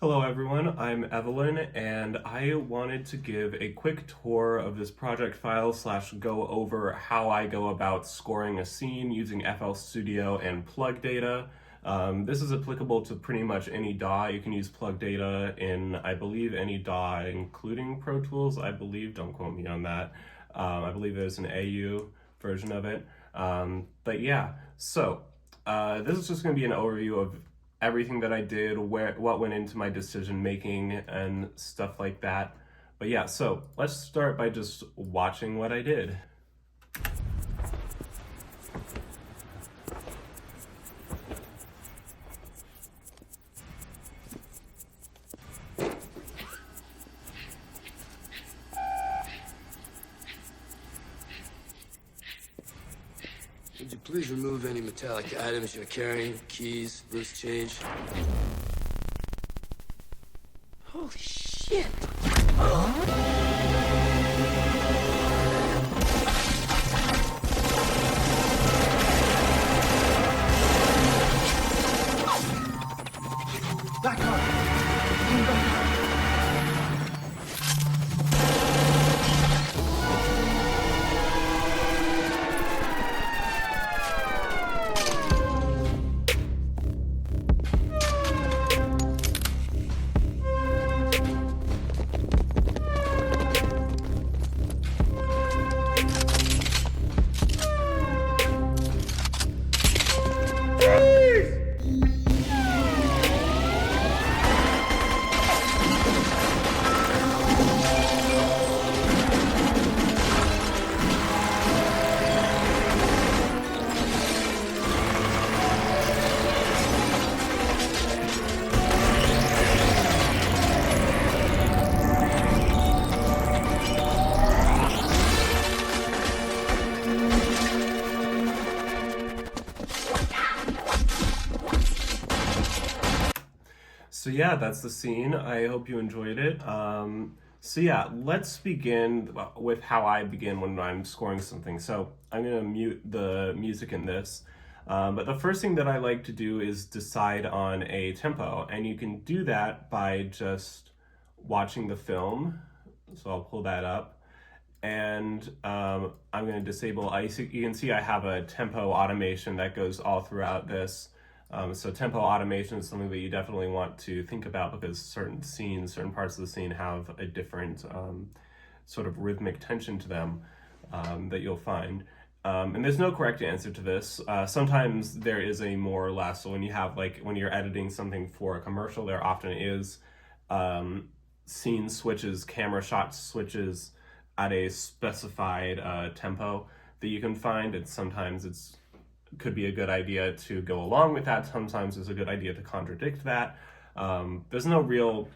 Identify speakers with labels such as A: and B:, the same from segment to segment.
A: Hello everyone, I'm Evelyn and I wanted to give a quick tour of this project file / go over how I go about scoring a scene using FL Studio and plug data. This is applicable to pretty much any DAW. You can use plug data in, I believe, any DAW, including Pro Tools. I believe, don't quote me on that. I believe there's an AU version of it. But yeah, so this is just going to be an overview of everything that I did, what went into my decision making and stuff like that. But yeah, so let's start by just watching what I did.
B: Would you please remove any metallic items you're carrying? Keys, loose change. Holy shit!
C: Back up!
A: So yeah, that's the scene. I hope you enjoyed it. So yeah, let's begin with how I begin when I'm scoring something. So I'm gonna mute the music in this. But the first thing that I like to do is decide on a tempo, and you can do that by just watching the film. So I'll pull that up, and I'm going to disable. You can see I have a tempo automation that goes all throughout this. So tempo automation is something that you definitely want to think about because certain scenes, certain parts of the scene have a different sort of rhythmic tension to them that you'll find. And there's no correct answer to this. Sometimes there is a more or less. So when you have when you're editing something for a commercial, there often is scene switches, camera shot switches at a specified tempo that you can find. And sometimes it's could be a good idea to go along with that. Sometimes it's a good idea to contradict that. There's no real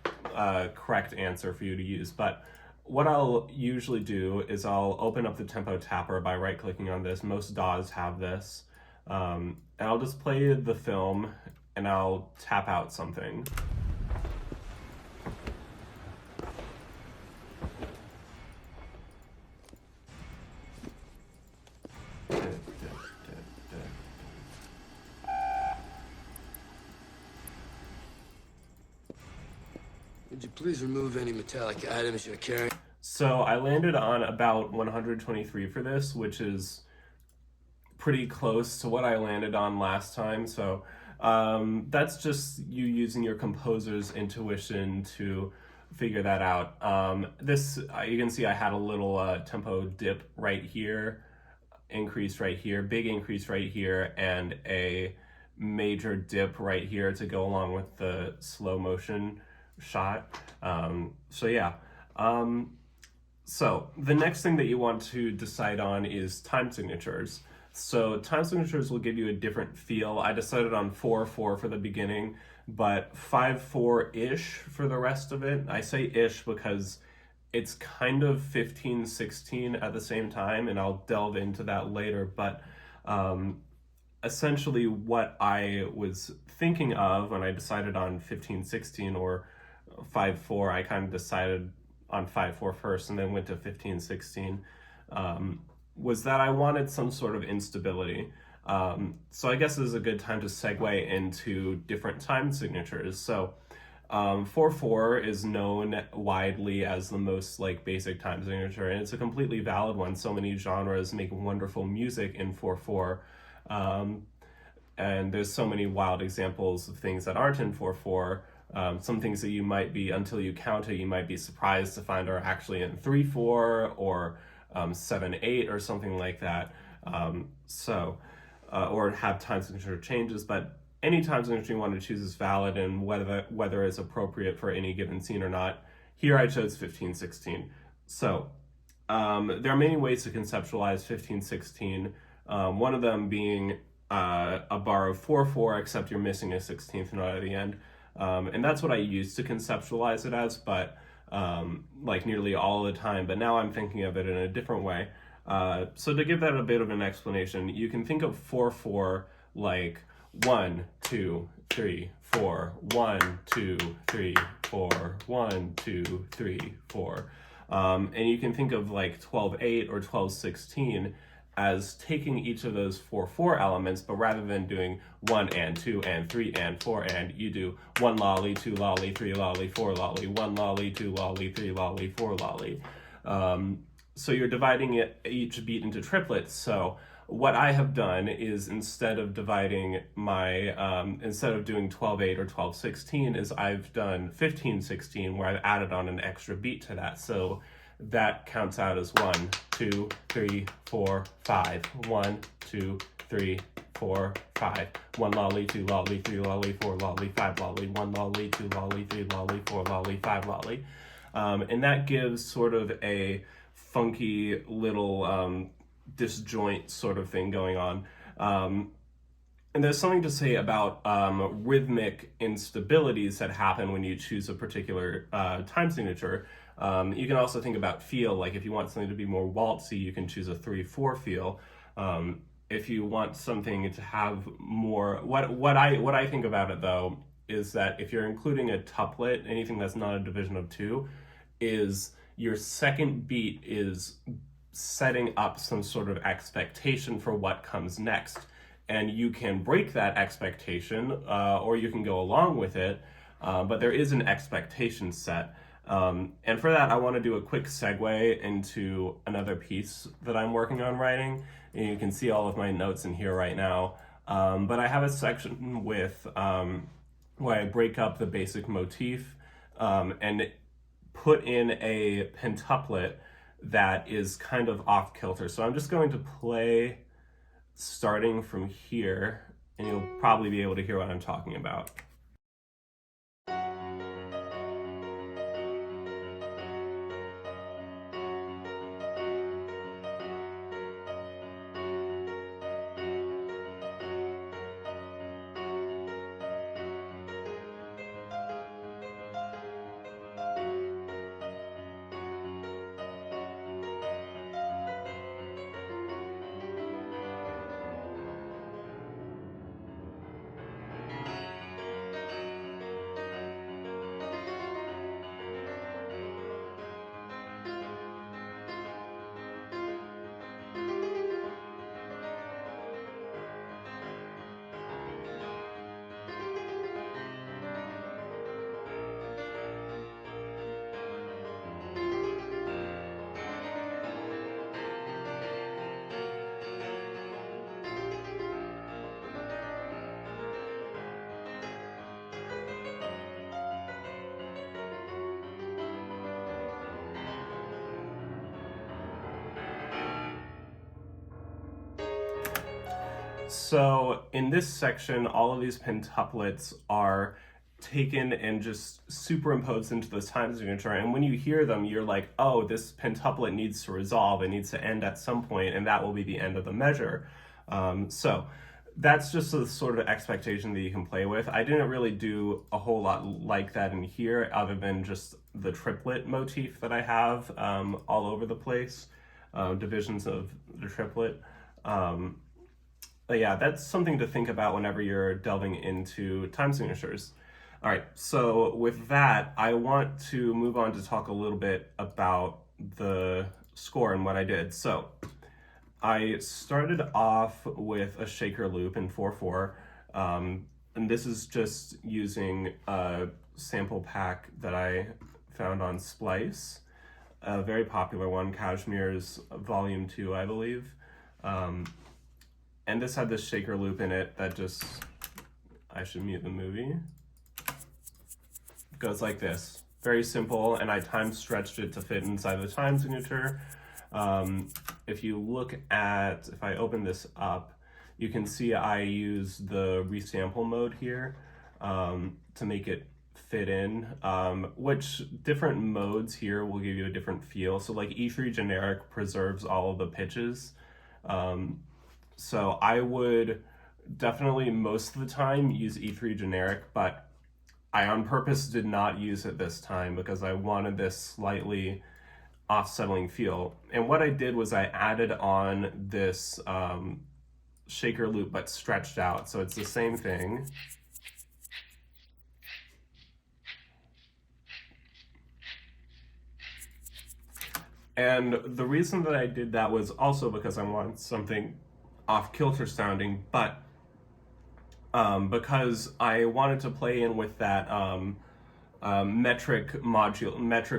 A: correct answer for you to use, but what I'll usually do is I'll open up the tempo tapper by right-clicking on this. Most DAWs have this. And I'll just play the film and I'll tap out something.
B: Would you please remove any metallic items you're carrying?
A: So I landed on about 123 for this, which is pretty close to what I landed on last time. So that's just you using your composer's intuition to figure that out. You can see I had a little tempo dip right here, increase right here, big increase right here, and a major dip right here to go along with the slow motion shot. So yeah. So the next thing that you want to decide on is time signatures. So time signatures will give you a different feel. I decided on 4/4 for the beginning, but 5/4-ish for the rest of it. I say ish because it's kind of 15/16 at the same time, and I'll delve into that later. But essentially what I was thinking of when I decided on 15/16 or 5/4, I kind of decided on 5/4 first and then went to 15/16, was that I wanted some sort of instability. So I guess this is a good time to segue into different time signatures. So 4/4 is known widely as the most like basic time signature, and it's a completely valid one. So many genres make wonderful music in 4/4, and there's so many wild examples of things that aren't in 4/4. Some things that you might be, until you count it, you might be surprised to find are actually in 3/4 or 7/8 or something like that. Or have time signature changes, but any time signature you want to choose is valid, and whether it's appropriate for any given scene or not. Here I chose 15/16. So there are many ways to conceptualize 15/16. One of them being a bar of 4/4, except you're missing a 16th note at the end. And that's what I used to conceptualize it as, but like nearly all the time. But now I'm thinking of it in a different way. So to give that a bit of an explanation, you can think of 4/4 like 1, 2, 3, 4, 1, 2, 3, 4, 1, 2, 3, 4. And you can think of like 12/8 or 12/16 as taking each of those 4/4 elements, but rather than doing 1 and 2 and 3 and 4 and, you do 1 lolly, 2 lolly, 3 lolly, 4 lolly, 1 lolly, 2 lolly, 3 lolly, 4 lolly. So you're dividing each beat into triplets. So what I have done is instead of doing 12/8 or 12/16, is I've done 15/16, where I've added on an extra beat to that. So that counts out as 1, 2, 3, 4, 5. 1, 2, 3, 4, 5. 1 lolly, 2 lolly, 3 lolly, 4 lolly, 5 lolly. 1 lolly, 2 lolly, 3 lolly, 4 lolly, 5 lolly. And that gives sort of a funky little disjoint sort of thing going on. And there's something to say about rhythmic instabilities that happen when you choose a particular time signature. You can also think about feel, like if you want something to be more waltzy, you can choose a 3/4 feel. If you want something to have more, what I think about it though is that if you're including a tuplet, anything that's not a division of 2, is your second beat is setting up some sort of expectation for what comes next. And you can break that expectation, or you can go along with it, but there is an expectation set. And for that, I want to do a quick segue into another piece that I'm working on writing. And you can see all of my notes in here right now. But I have a section with where I break up the basic motif and put in a pentuplet that is kind of off kilter. So I'm just going to play starting from here, and you'll probably be able to hear what I'm talking about. So in this section, all of these pentuplets are taken and just superimposed into this time signature. And when you hear them, you're like, oh, this pentuplet needs to resolve. It needs to end at some point, and that will be the end of the measure. So that's just a sort of expectation that you can play with. I didn't really do a whole lot like that in here, other than just the triplet motif that I have all over the place, divisions of the triplet. But yeah, that's something to think about whenever you're delving into time signatures. All right, so with that, I want to move on to talk a little bit about the score and what I did. So I started off with a shaker loop in 4/4, and this is just using sample pack that I found on Splice, a very popular one, Kashmir's Volume 2, I believe. And this had this shaker loop in it that just, I should mute the movie. It goes like this. Very simple, and I time stretched it to fit inside the time signature. If you look at, if I open this up, you can see I use the resample mode here to make it fit in, which different modes here will give you a different feel. So like E3 generic preserves all of the pitches. So I would definitely most of the time use E3 generic, but I on purpose did not use it this time because I wanted this slightly off-settling feel. And what I did was I added on this shaker loop but stretched out, so it's the same thing. And the reason that I did that was also because I wanted something off-kilter sounding, but because I wanted to play in with that metric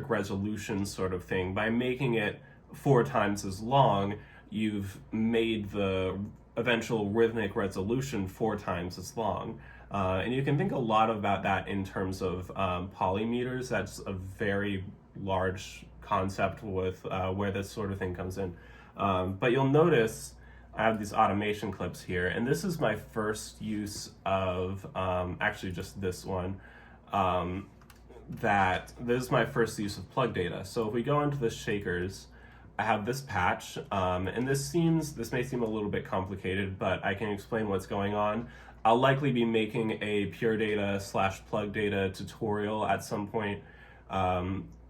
A: resolution sort of thing. By making it 4 times as long, you've made the eventual rhythmic resolution 4 times as long. And you can think a lot about that in terms of polymeters. That's a very large concept with where this sort of thing comes in. But you'll notice I have these automation clips here, and this is my first use of, actually just this one, that this is my first use of plug data. So if we go into the shakers, I have this patch, and this may seem a little bit complicated, but I can explain what's going on. I'll likely be making a pure data / plug data tutorial at some point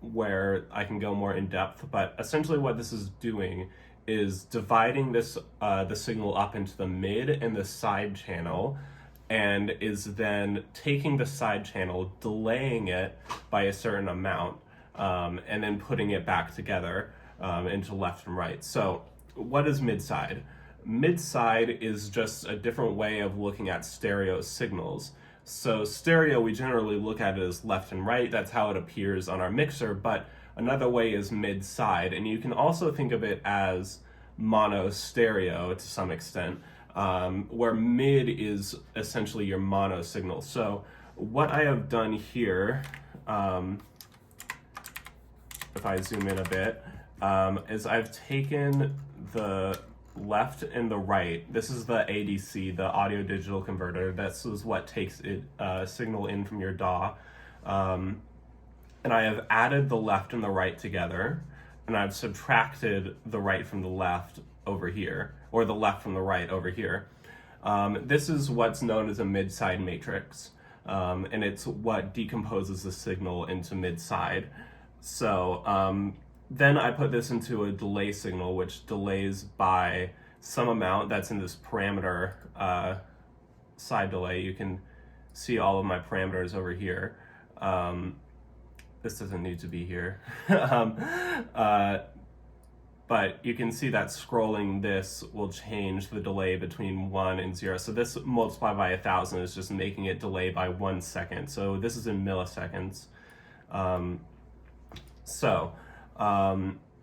A: where I can go more in depth, but essentially what this is doing is dividing this the signal up into the mid and the side channel, and is then taking the side channel, delaying it by a certain amount, and then putting it back together into left and right. So what is mid-side? Mid-side is just a different way of looking at stereo signals. So stereo, we generally look at it as left and right. That's how it appears on our mixer, but another way is mid-side, and you can also think of it as mono stereo to some extent, where mid is essentially your mono signal. So what I have done here, if I zoom in a bit, is I've taken the left and the right. This is the ADC, the audio digital converter. This is what takes it signal in from your DAW. And I have added the left and the right together, and I've subtracted the right from the left over here, or the left from the right over here. This is what's known as a mid-side matrix, and it's what decomposes the signal into mid-side. So then I put this into a delay signal, which delays by some amount that's in this parameter side delay. You can see all of my parameters over here. This doesn't need to be here. But you can see that scrolling this will change the delay between 1 and 0. So this multiplied by 1,000 is just making it delay by 1 second. So this is in milliseconds.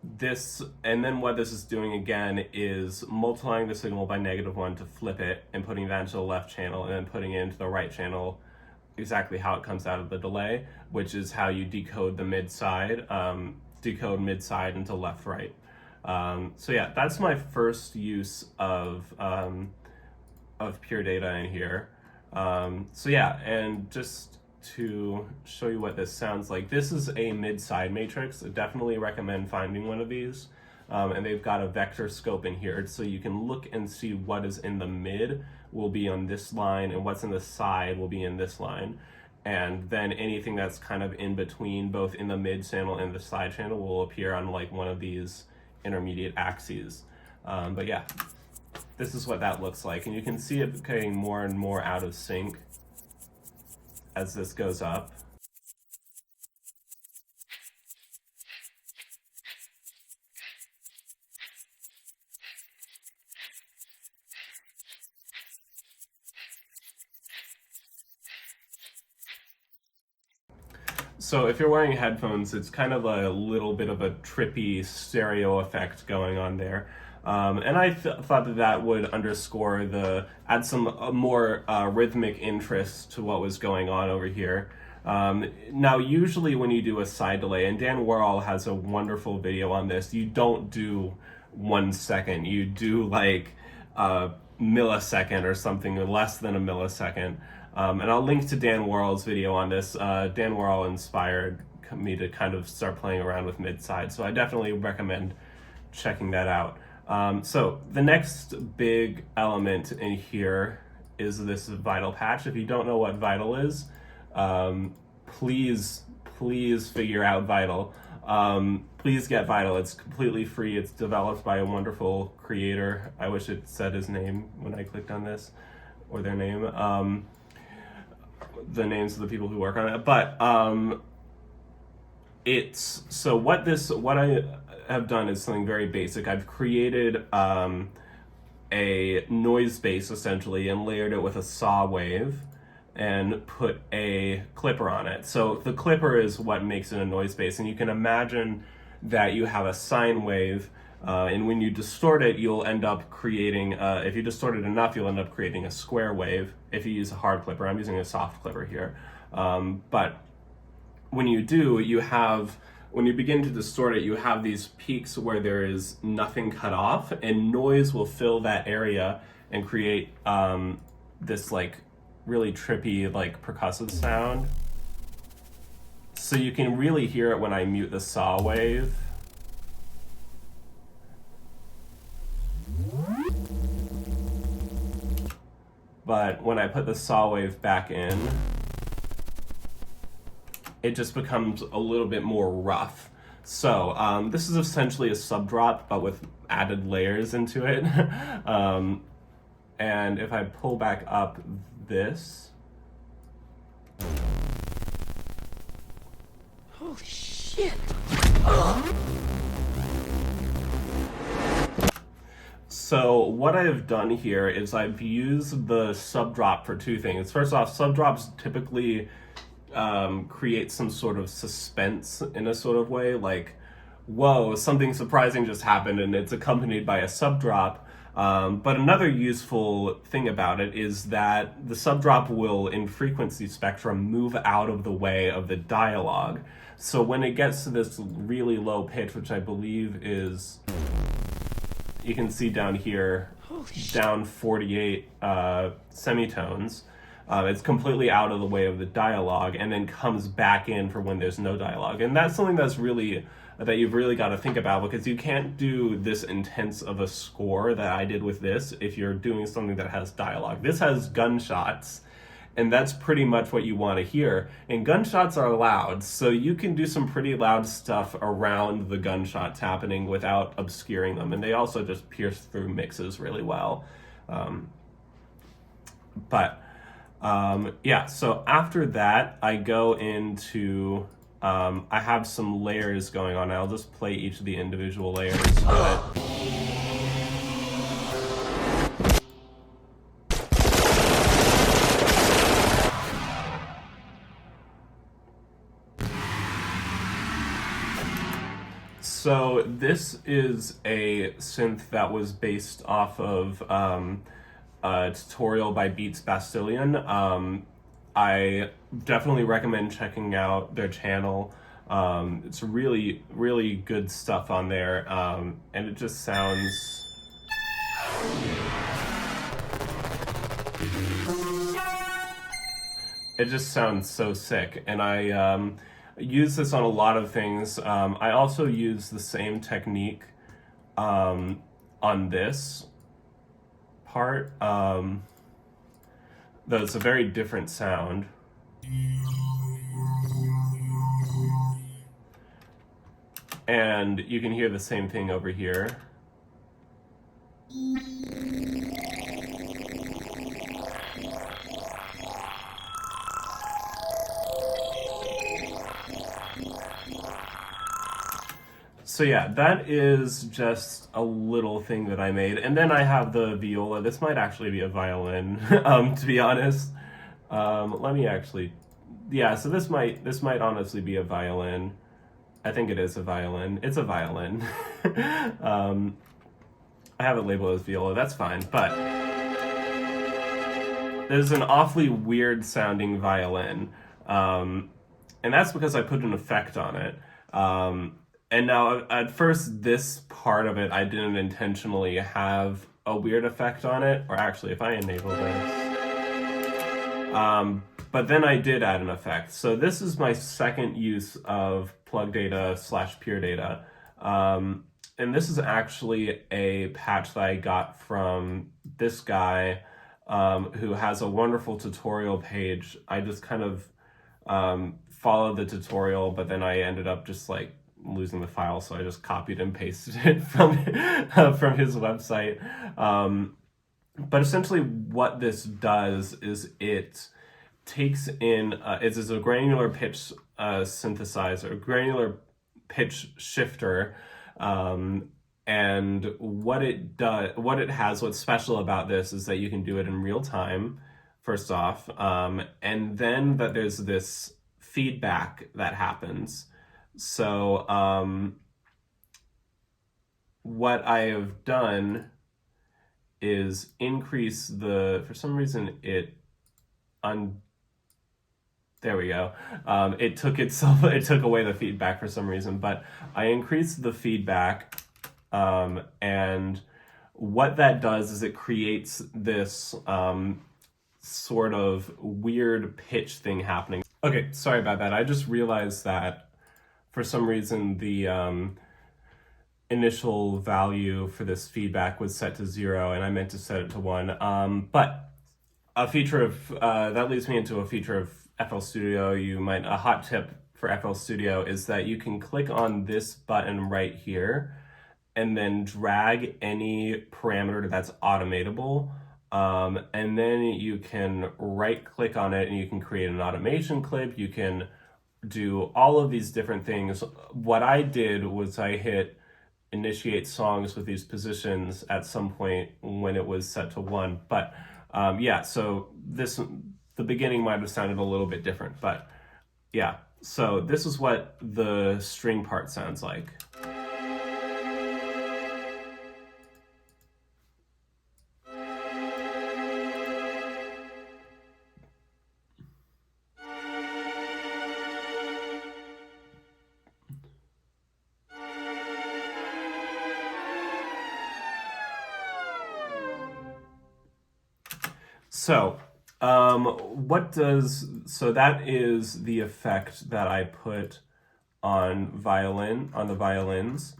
A: This, and then what this is doing again is multiplying the signal by -1 to flip it and putting that into the left channel, and then putting it into the right channel exactly how it comes out of the delay, which is how you decode the mid-side, into left-right. So yeah, that's my first use of pure data in here. So yeah, and just to show you what this sounds like, this is a mid-side matrix. I definitely recommend finding one of these. And they've got a vector scope in here, so you can look and see what is in the mid will be on this line, and what's in the side will be in this line. And then anything that's kind of in between, both in the mid channel and the side channel, will appear on like one of these intermediate axes. But yeah, this is what that looks like. And you can see it getting more and more out of sync as this goes up. So if you're wearing headphones, it's kind of a little bit of a trippy stereo effect going on there. And I thought that that would underscore add some more rhythmic interest to what was going on over here. Now, usually when you do a side delay, and Dan Worrell has a wonderful video on this, you don't do 1 second. You do like a millisecond or something, or less than a millisecond. And I'll link to Dan Worrell's video on this. Dan Worrell inspired me to kind of start playing around with mid-side, so I definitely recommend checking that out. So the next big element in here is this Vital patch. If you don't know what Vital is, please figure out Vital. Please get Vital. It's completely free. It's developed by a wonderful creator. I wish it said his name when I clicked on this, or their name. The names of the people who work on it. But it's so what I have done is something very basic. I've created a noise base essentially and layered it with a saw wave and put a clipper on it. So the clipper is what makes it a noise base, and you can imagine that you have a sine wave, and when you distort it, you'll end up creating, if you distort it enough, you'll end up creating a square wave if you use a hard clipper. I'm using a soft clipper here. But when you do, when you begin to distort it, you have these peaks where there is nothing cut off, and noise will fill that area and create this like really trippy, like percussive sound. So you can really hear it when I mute the saw wave. But when I put the saw wave back in, it just becomes a little bit more rough. So this is essentially a sub drop, but with added layers into it. And if I pull back up this,
B: Holy shit!
A: so what I've done here is I've used the sub drop for two things. First off, sub drops typically create some sort of suspense in a sort of way, like, whoa, something surprising just happened, and it's accompanied by a sub drop. But another useful thing about it is that the sub drop will, in frequency spectrum, move out of the way of the dialogue. So when it gets to this really low pitch, which I believe is, you can see down here, down 48 semitones, it's completely out of the way of the dialogue, and then comes back in for when there's no dialogue. And that's something that you've really got to think about, because you can't do this intense of a score that I did with this if you're doing something that has dialogue. This has gunshots, and that's pretty much what you want to hear. And gunshots are loud, so you can do some pretty loud stuff around the gunshots happening without obscuring them. And they also just pierce through mixes really well. Yeah, so after that, I go into, I have some layers going on. I'll just play each of the individual layers. So this is a synth that was based off of a tutorial by Beats Bastillion. I definitely recommend checking out their channel. It's really, really good stuff on there, and it just sounds... It just sounds so sick, and I use this on a lot of things. I also use the same technique on this part, though it's a very different sound. And you can hear the same thing over here. So yeah, that is just a little thing that I made. And then I have the viola. This might actually be a violin, to be honest. Let me actually... yeah, so this might honestly be a violin. I think it is a violin. It's a violin. I have it labeled as viola. That's fine, but there's an awfully weird sounding violin, and that's because I put an effect on it. And now, at first, this part of it, I didn't intentionally have a weird effect on it, or actually, if I enable this. But then I did add an effect. So this is my second use of plug data / pure data. And this is actually a patch that I got from this guy who has a wonderful tutorial page. I just kind of followed the tutorial, but then I ended up just like losing the file, so I just copied and pasted it from his website. But essentially what this does is it takes in, it is a granular pitch synthesizer, granular pitch shifter, and what it has, what's special about this is that you can do it in real time, first off, and then that there's this feedback that happens. So what I have done is increase for some reason there we go. It took away the feedback for some reason, but I increased the feedback, and what that does is it creates this sort of weird pitch thing happening. Okay, sorry about that. I just realized that for some reason the initial value for this feedback was set to 0, and I meant to set it to 1. But a feature of that leads me into a feature of FL Studio. A hot tip for FL Studio is that you can click on this button right here and then drag any parameter that's automatable, and then you can right click on it and you can create an automation clip. You can do all of these different things. What I did was I hit initiate songs with these positions at some point when it was set to 1, but yeah, so the beginning might have sounded a little bit different, but yeah, so this is what the string part sounds like. So, that is the effect that I put on the violins.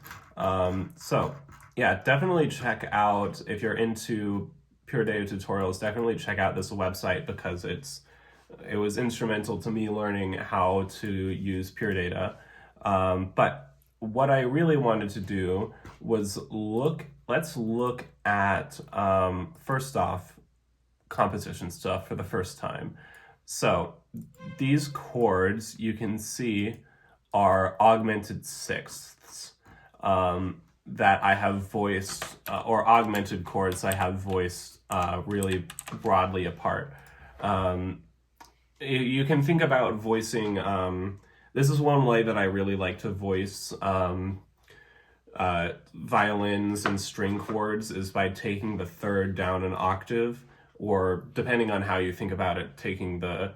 A: So yeah, definitely check out, if you're into Pure Data tutorials, definitely check out this website because it was instrumental to me learning how to use Pure Data. But what I really wanted to do was let's look at, first off, composition stuff for the first time. So these chords you can see are augmented sixths that I have voiced, or augmented chords I have voiced really broadly apart. You can think about voicing, this is one way that I really like to voice violins and string chords, is by taking the third down an octave, or depending on how you think about it, taking the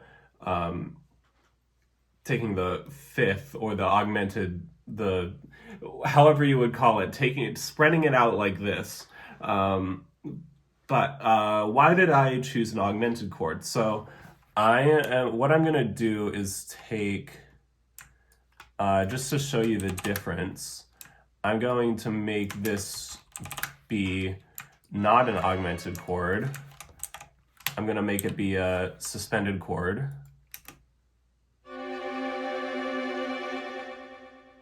A: fifth or the augmented, however you would call it, spreading it out like this. But why did I choose an augmented chord? So what I'm gonna do is take, just to show you the difference, I'm going to make this be not an augmented chord. I'm gonna make it be a suspended chord.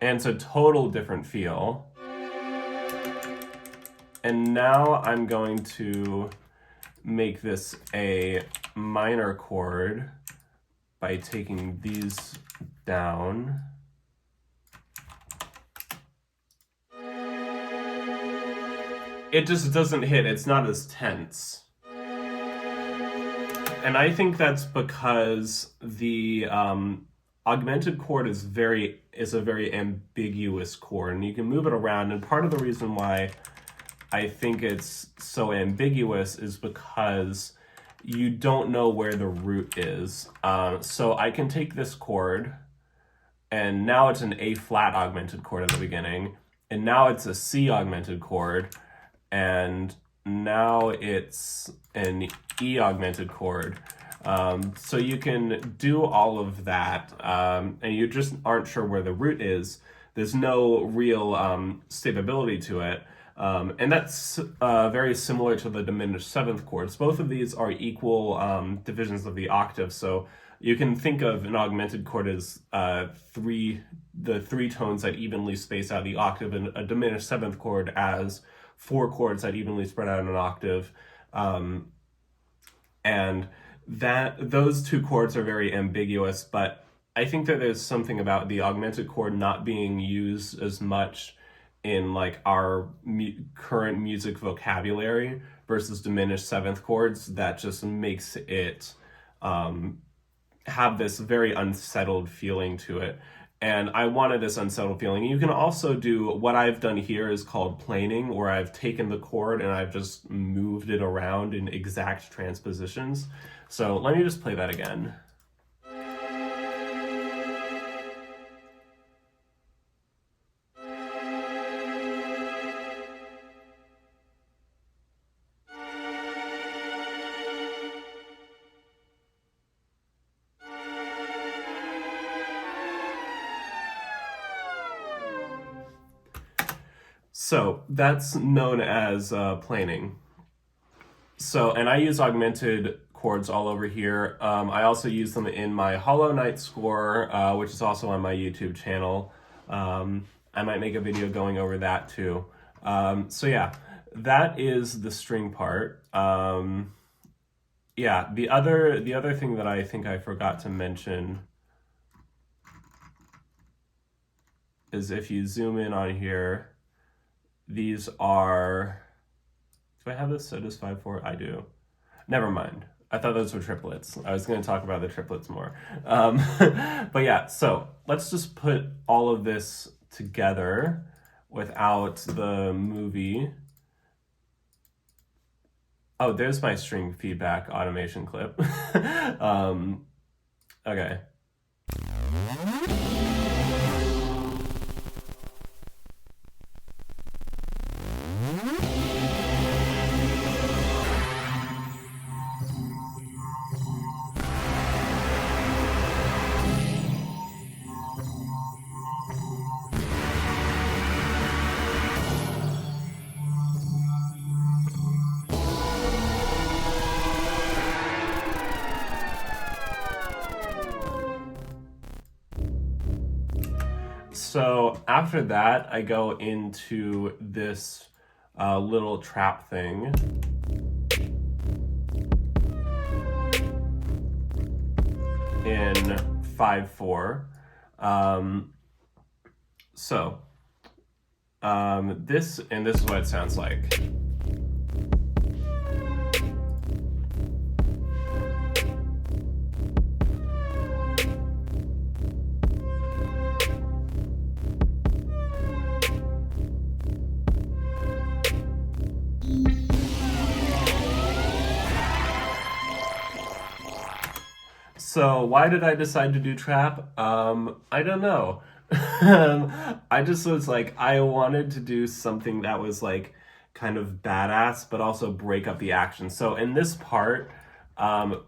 A: And it's a total different feel. And now I'm going to make this a minor chord by taking these down. It just doesn't hit, it's not as tense. And I think that's because the augmented chord is a very ambiguous chord, and you can move it around. And part of the reason why I think it's so ambiguous is because you don't know where the root is. So I can take this chord, and now it's an A flat augmented chord at the beginning, and now it's a C augmented chord, and now it's an E augmented chord. So you can do all of that, and you just aren't sure where the root is. There's no real stability to it. And that's very similar to the diminished seventh chords. Both of these are equal divisions of the octave. So you can think of an augmented chord as the three tones that evenly space out the octave, and a diminished seventh chord as four chords that evenly spread out an octave. And those two chords are very ambiguous, but I think that there's something about the augmented chord not being used as much in like our current music vocabulary versus diminished seventh chords that just makes it have this very unsettled feeling to it. And I wanted this unsettled feeling. You can also do what I've done here is called planing, where I've taken the chord and I've just moved it around in exact transpositions. So let me just play that again. So that's known as planing. So, and I use augmented chords all over here. I also use them in my Hollow Knight score, which is also on my YouTube channel. I might make a video going over that too. So yeah, that is the string part. Yeah, the other thing that I think I forgot to mention is if you zoom in on here, these are, do I have this set as 5/4? I do. Never mind. I thought those were triplets. I was going to talk about the triplets more. But yeah, so let's just put all of this together without the movie. Oh, there's my string feedback automation clip. Okay. So after that, I go into this little trap thing. In 5/4. This is what it sounds like. So why did I decide to do trap? I don't know. I just was like, I wanted to do something that was like kind of badass, but also break up the action. So in this part,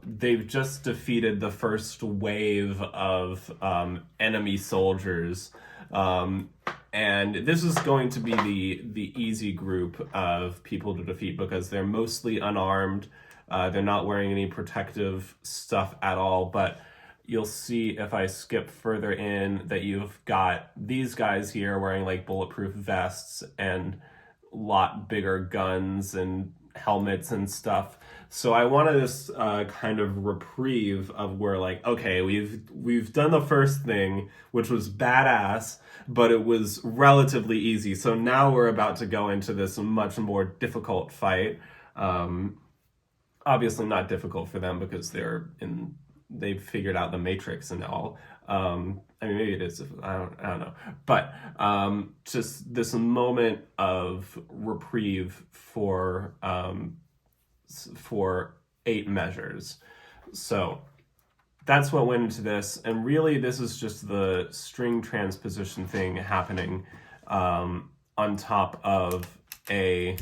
A: they've just defeated the first wave of enemy soldiers. And this is going to be the easy group of people to defeat because they're mostly unarmed. They're not wearing any protective stuff at all, but you'll see if I skip further in that you've got these guys here wearing like bulletproof vests and a lot bigger guns and helmets and stuff. So I wanted this kind of reprieve of where like, okay, we've done the first thing, which was badass, but it was relatively easy. So now we're about to go into this much more difficult fight. obviously not difficult for them because they've figured out the matrix and all. I mean, maybe it is. I don't know. But just this moment of reprieve for 8 measures. So that's what went into this, and really this is just the string transposition thing happening on top of a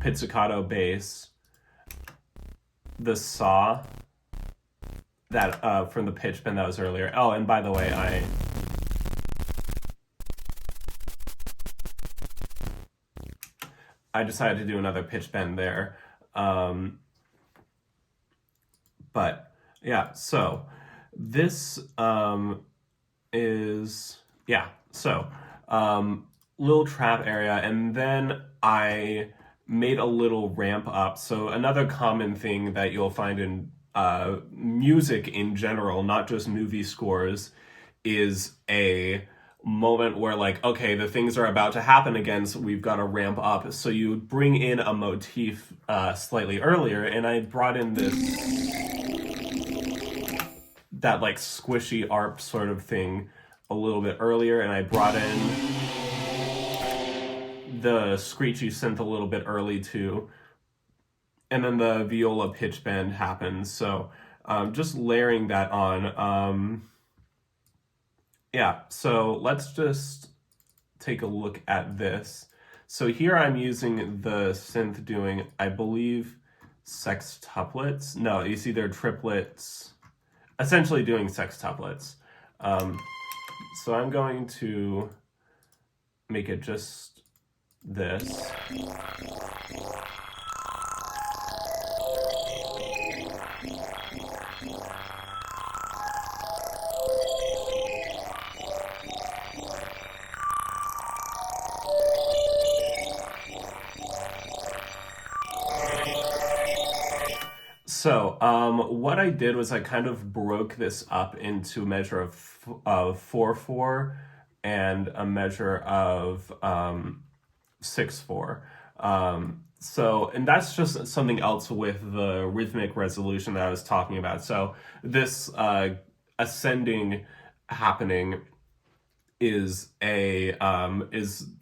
A: pizzicato bass, the saw that from the pitch bend that was earlier. Oh, and by the way, I decided to do another pitch bend there. But yeah, so this is, yeah, so little trap area, and then I made a little ramp up. So another common thing that you'll find in music in general, not just movie scores, is a moment where like, okay, the things are about to happen again, so we've got to ramp up. So you bring in a motif slightly earlier, and I brought in that like squishy arp sort of thing a little bit earlier, and I brought in the screechy synth a little bit early too, and then the viola pitch bend happens. So just layering that on. Yeah, so let's just take a look at this. So here I'm using the synth doing, I believe, sextuplets. No, you see they're triplets, essentially doing sextuplets. So I'm going to make it just this. So what I did was I kind of broke this up into a measure of 4/4 and a measure of 6/4. So, and that's just something else with the rhythmic resolution that I was talking about. So this ascending happening is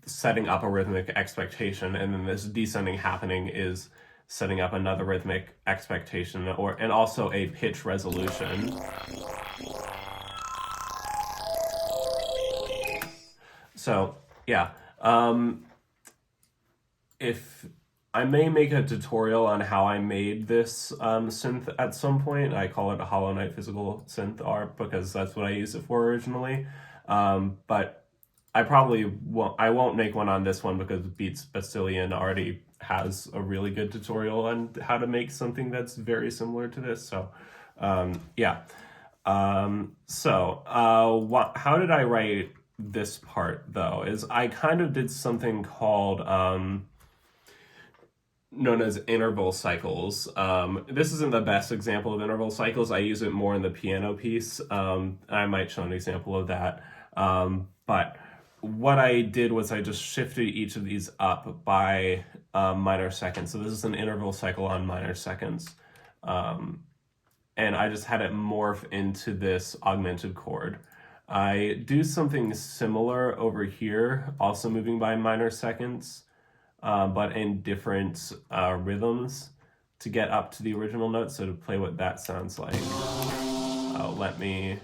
A: setting up a rhythmic expectation, and then this descending happening is setting up another rhythmic expectation, and also a pitch resolution. So yeah, if I may make a tutorial on how I made this synth at some point. I call it a Hollow Knight physical synth ARP because that's what I used it for originally. But I won't make one on this one because Beats Bastillion already has a really good tutorial on how to make something that's very similar to this. So yeah. How did I write this part though? Is I kind of did something called known as interval cycles. This isn't the best example of interval cycles. I use it more in the piano piece. I might show an example of that. But what I did was I just shifted each of these up by minor seconds. So this is an interval cycle on minor seconds. And I just had it morph into this augmented chord. I do something similar over here, also moving by minor seconds, but in different rhythms to get up to the original note. So to play what that sounds like, let me...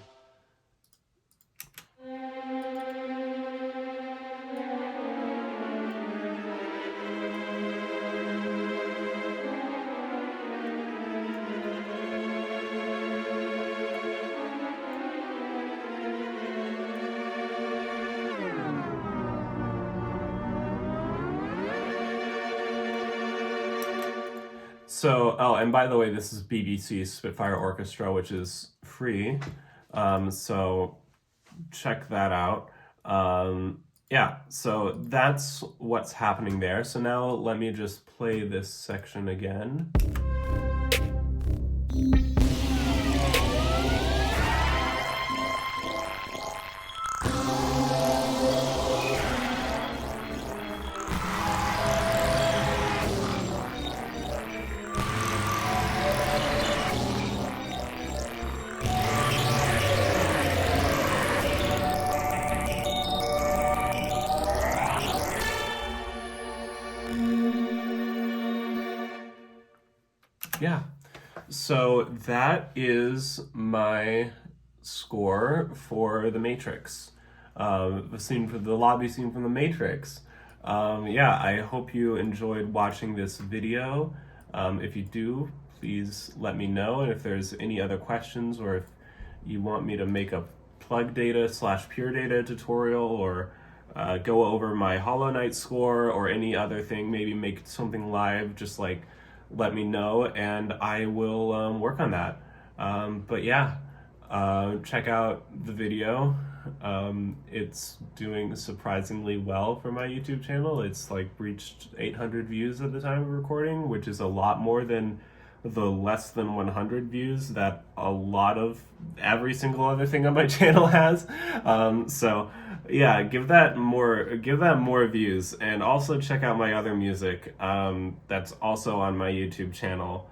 A: So, oh, and by the way, this is BBC Spitfire Orchestra, which is free. So check that out. Yeah, so that's what's happening there. So now let me just play this section again. yeah. So that is my score for The Matrix. The lobby scene from The Matrix. Yeah, I hope you enjoyed watching this video. If you do, please let me know. And if there's any other questions, or if you want me to make a plug data / pure data tutorial, or go over my Hollow Knight score or any other thing, maybe make something live, just like let me know and I will work on that. But yeah, check out the video. It's doing surprisingly well for my YouTube channel. It's like reached 800 views at the time of recording, which is a lot more than the less than 100 views that a lot of every single other thing on my channel has. So yeah, give that more views, and also check out my other music that's also on my YouTube channel.